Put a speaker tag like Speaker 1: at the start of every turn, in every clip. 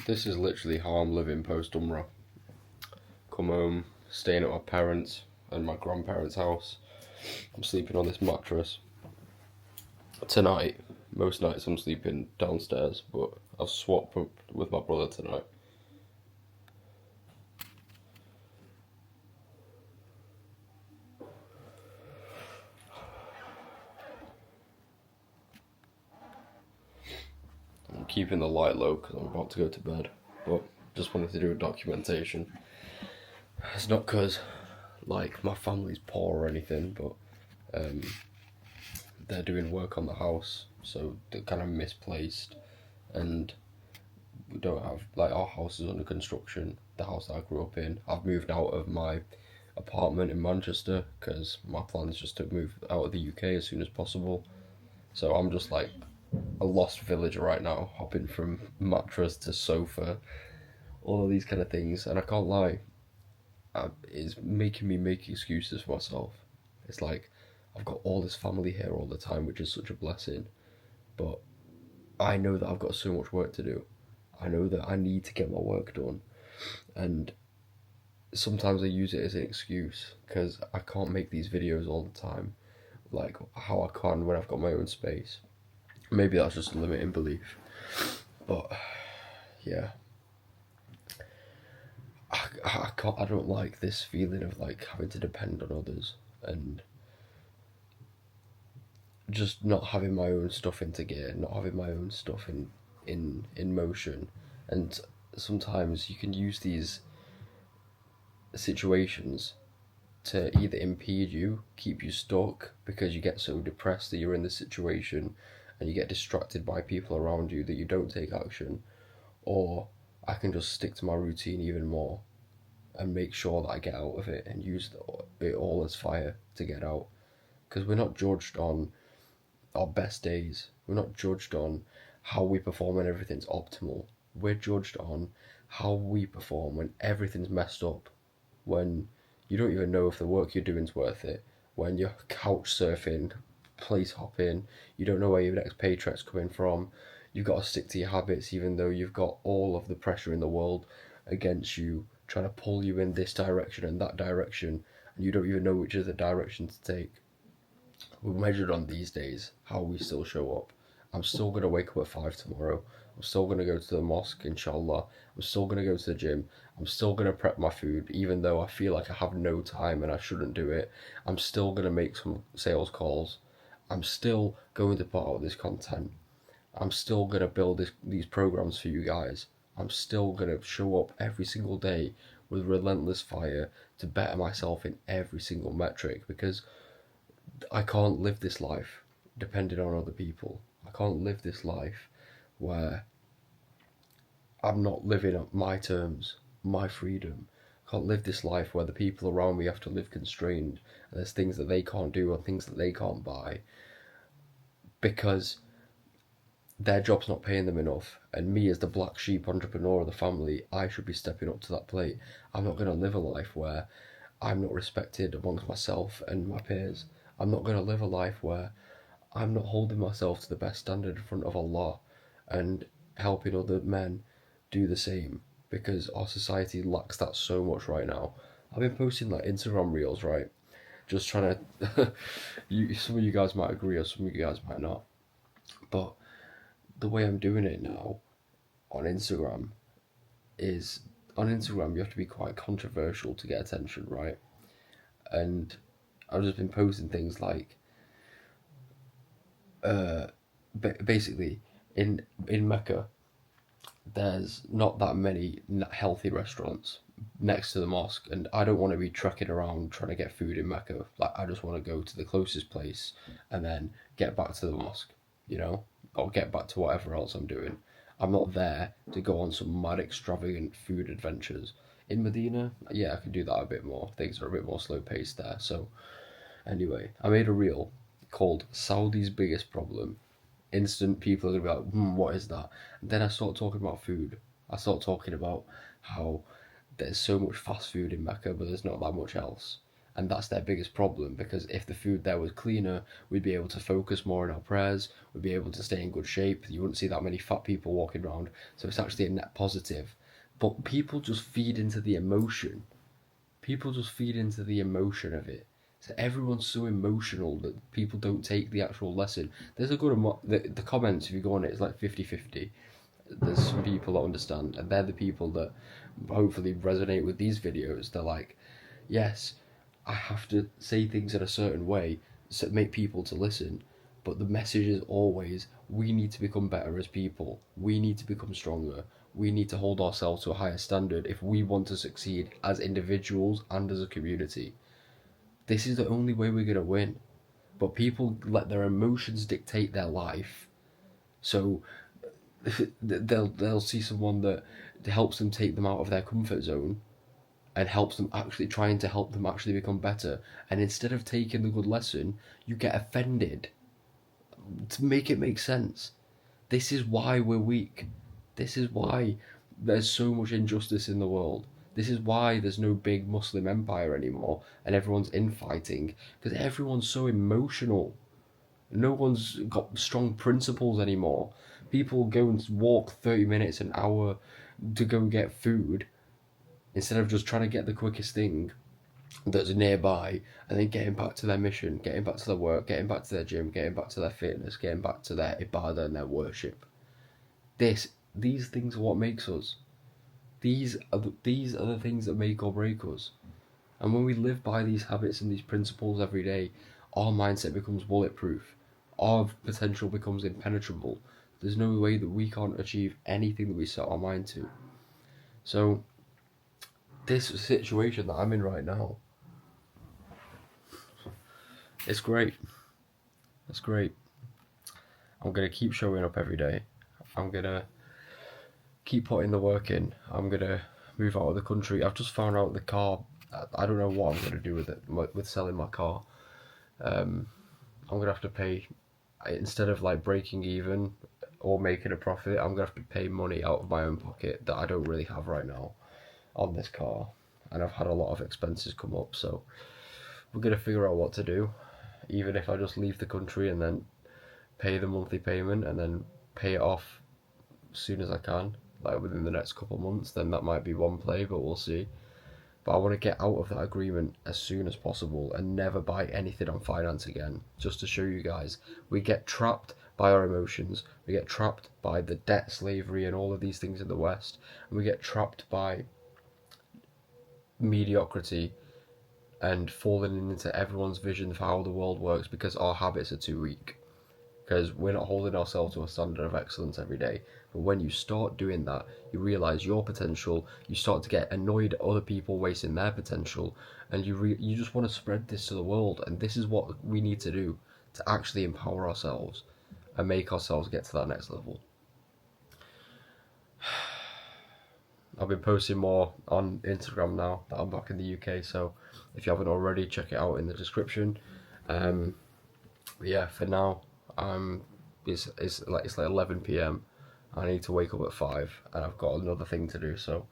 Speaker 1: This is literally how I'm living post Umrah. Come home, staying at my parents' and my grandparents' house. I'm sleeping on this mattress. Tonight, most nights I'm sleeping downstairs, but I've swapped up with my brother tonight. I'm keeping the light low because I'm about to go to bed, but just wanted to do a documentation. It's not because, like, my family's poor or anything, but they're doing work on the house, so they're kind of misplaced, and we don't have, like, our house is under construction, the house that I grew up in. I've moved out of my apartment in Manchester because my plan is just to move out of the UK as soon as possible. So I'm just like a lost villager right now, hopping from mattress to sofa, all of these kind of things, and I can't lie, it's making me make excuses for myself. It's like I've got all this family here all the time, which is such a blessing, but I know that I've got so much work to do. I know that I need to get my work done, and sometimes I use it as an excuse because I can't make these videos all the time, like how I can when I've got my own space. Maybe that's just a limiting belief, but yeah, I don't like this feeling of like having to depend on others and just not having my own stuff into gear, not having my own stuff in motion, and sometimes you can use these situations to either impede you, keep you stuck because you get so depressed that you're in the situation and you get distracted by people around you that you don't take action, or I can just stick to my routine even more and make sure that I get out of it and use it all as fire to get out. Because we're not judged on our best days, we're not judged on how we perform when everything's optimal. We're judged on how we perform when everything's messed up, when you don't even know if the work you're doing is worth it, when you're couch surfing, place hopping, you don't know where your next paycheck's coming from, you've got to stick to your habits even though you've got all of the pressure in the world against you, trying to pull you in this direction and that direction, and you don't even know which is the direction to take. We're measured on these days how we still show up. I'm still going to wake up at 5 tomorrow. I'm still going to go to the mosque, inshallah. I'm still going to go to the gym. I'm still going to prep my food, even though I feel like I have no time and I shouldn't do it. I'm still going to make some sales calls. I'm still going to put out this content. I'm still going to build these programs for you guys. I'm still going to show up every single day with relentless fire to better myself in every single metric because I can't live this life depending on other people. I can't live this life where I'm not living on my terms, my freedom. I can't live this life where the people around me have to live constrained and there's things that they can't do or things that they can't buy because their job's not paying them enough. And me, as the black sheep entrepreneur of the family, I should be stepping up to that plate. I'm not going to live a life where I'm not respected amongst myself and my peers. I'm not going to live a life where I'm not holding myself to the best standard in front of Allah and helping other men do the same because our society lacks that so much right now. I've been posting like Instagram reels, right? Just trying to. Some of you guys might agree, or some of you guys might not. But the way I'm doing it now on Instagram is on Instagram you have to be quite controversial to get attention, right? And I've just been posting things like basically in Mecca there's not that many healthy restaurants next to the mosque, and I don't want to be trekking around trying to get food in Mecca. Like I just want to go to the closest place and then get back to the mosque, you know, or get back to whatever else I'm doing. I'm not there to go on some mad extravagant food adventures. In Medina, yeah, I can do that a bit more. Things are a bit more slow paced there. So anyway, I made a reel called Saudi's Biggest Problem. Instant people are gonna be like, what is that? And then I start talking about food. I start talking about how there's so much fast food in Mecca, but there's not that much else. And that's their biggest problem, because if the food there was cleaner, we'd be able to focus more on our prayers, we'd be able to stay in good shape, you wouldn't see that many fat people walking around, so it's actually a net positive. But people just feed into the emotion. People just feed into the emotion of it. So everyone's so emotional that people don't take the actual lesson. There's a good amount, the comments, if you go on it, it's like 50-50. There's some people that understand, and they're the people that hopefully resonate with these videos. They're like, yes, I have to say things in a certain way to make people to listen, but the message is always, we need to become better as people, we need to become stronger, we need to hold ourselves to a higher standard if we want to succeed as individuals and as a community. This is the only way we're going to win. But people let their emotions dictate their life. So they'll see someone that helps them take them out of their comfort zone and helps them, actually trying to help them actually become better. And instead of taking the good lesson, you get offended. To make it make sense. This is why we're weak. This is why there's so much injustice in the world. This is why there's no big Muslim empire anymore and everyone's infighting, because everyone's so emotional. No one's got strong principles anymore. People go and walk 30 minutes, an hour to go and get food instead of just trying to get the quickest thing that's nearby and then getting back to their mission, getting back to their work, getting back to their gym, getting back to their fitness, getting back to their ibadah and their worship. These things are what makes us. These are the things that make or break us. And when we live by these habits and these principles every day, our mindset becomes bulletproof. Our potential becomes impenetrable. There's no way that we can't achieve anything that we set our mind to. So, this situation that I'm in right now, it's great. It's great. I'm going to keep showing up every day. I'm going to keep putting the work in. I'm going to move out of the country. I've just found out the car, I don't know what I'm going to do with it, with selling my car. I'm going to have to pay, instead of like breaking even or making a profit, I'm going to have to pay money out of my own pocket that I don't really have right now on this car. And I've had a lot of expenses come up, so we're going to figure out what to do. Even if I just leave the country and then pay the monthly payment and then pay it off as soon as I can, like within the next couple of months, then that might be one play, but we'll see. But I want to get out of that agreement as soon as possible and never buy anything on finance again, just to show you guys. We get trapped by our emotions, we get trapped by the debt slavery and all of these things in the West, and we get trapped by mediocrity and falling into everyone's vision of how the world works because our habits are too weak. Because we're not holding ourselves to a standard of excellence every day. But when you start doing that, you realise your potential, you start to get annoyed at other people wasting their potential, and you just want to spread this to the world. And this is what we need to do to actually empower ourselves and make ourselves get to that next level. I've been posting more on Instagram now that I'm back in the UK, so if you haven't already, check it out in the description. Yeah, for now, it's like 11 p.m. I need to wake up at 5, and I've got another thing to do. So,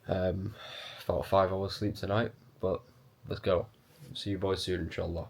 Speaker 1: about 5 hours sleep tonight. But let's go. See you boys soon, inshallah.